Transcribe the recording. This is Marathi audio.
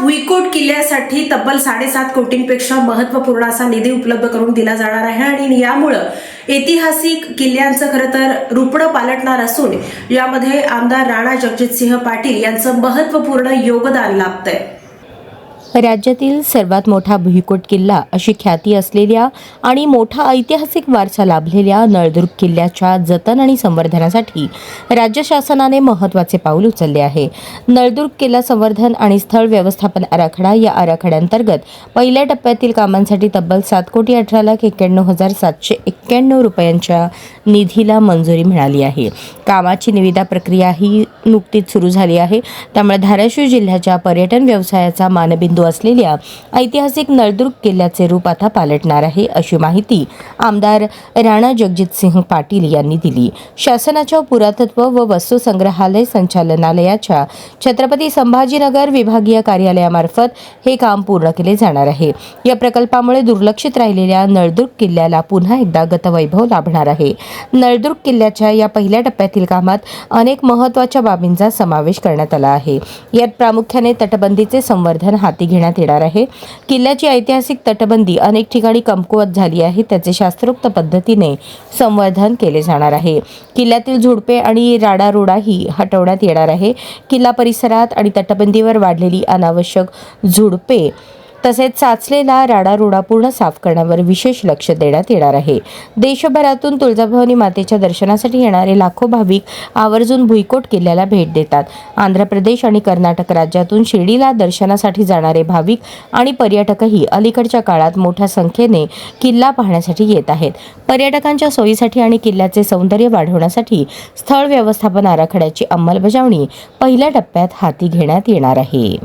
भुईकोट किल्ल्यासाठी तब्बल 7.5 कोटींपेक्षा महत्त्वपूर्ण असा निधी उपलब्ध करून दिला जाणार आहे आणि यामुळे ऐतिहासिक किल्ल्यांचं खरं तर रूपडं पालटणार असून यामध्ये आमदार राणा जगजितसिंह पाटील यांचं महत्त्वपूर्ण योगदान लाभतंय। राज्यातील सर्वात मोठा भुईकोट किल्ला अशी ख्याती असलेल्या आणि मोठा ऐतिहासिक वारसा लाभलेल्या नळदुर्ग किल्ल्याच्या जतन आणि संवर्धनासाठी राज्य शासनाने महत्त्वाचे पाऊल उचलले आहे। नळदुर्ग किल्ला संवर्धन आणि स्थळ व्यवस्थापन आराखडा या आराखड्याअंतर्गत पहिल्या टप्प्यातील कामांसाठी तब्बल 7,18,91,791 रुपयांच्या निधीला मंजुरी मिळाली आहे। कामाची निविदा प्रक्रिया ही नुकतीच सुरू झाली आहे, त्यामुळे धाराशिव जिल्ह्याच्या पर्यटन व्यवसायाचा मानबिंदू असलेल्या ऐतिहासिक नळदुर्ग किल्ल्याचे रूप आता पालटणार आहे, अशी माहिती आमदार राणा जगजितसिंह पाटील यांनी दिली। शासनाच्या पुरातत्व व वस्तू संग्रहालय संचालनालयाच्या छत्रपती संभाजीनगर विभागीय कार्यालयामार्फत हे काम पूर्ण केले जाणार आहे। या प्रकल्पामुळे दुर्लक्षित राहिलेल्या नळदुर्ग किल्ल्याला पुन्हा एकदा गतवैभव लाभणार आहे। नळदुर्ग किल्ल्याच्या या पहिल्या टप्प्यातील कामात अनेक महत्त्वाच्या बाबींचा समावेश करण्यात आला आहे। यात प्रामुख्याने तटबंदीचे संवर्धन हाती घेण्यात येणार आहे। किल्ल्याची ऐतिहासिक तटबंदी अनेक ठिकाणी कमकुवत झाली आहे, त्याचे शास्त्रोक्त पद्धतीने संवर्धन केले जाणार आहे। किल्ल्यातील झुडपे आणि राडारोडाही हटवण्यात येणार आहे। किल्ला परिसरात आणि तटबंदीवर वाढलेली अनावश्यक झुडपे तसेच साचलेला राडारोडा पूर्ण साफ करण्यावर विशेष लक्ष देण्यात येणार आहे। देशभरातून तुळजाभवानी मातेच्या दर्शनासाठी येणारे लाखो भाविक आवर्जून भुईकोट किल्ल्याला भेट देतात। आंध्र प्रदेश आणि कर्नाटक राज्यातून शिर्डीला दर्शनासाठी जाणारे भाविक आणि पर्यटकही अलीकडच्या काळात मोठ्या संख्येने किल्ला पाहण्यासाठी येत आहेत। पर्यटकांच्या सोयीसाठी आणि किल्ल्याचे सौंदर्य वाढवण्यासाठी स्थळ व्यवस्थापन आराखड्याची अंमलबजावणी पहिल्या टप्प्यात हाती घेण्यात येणार आहे।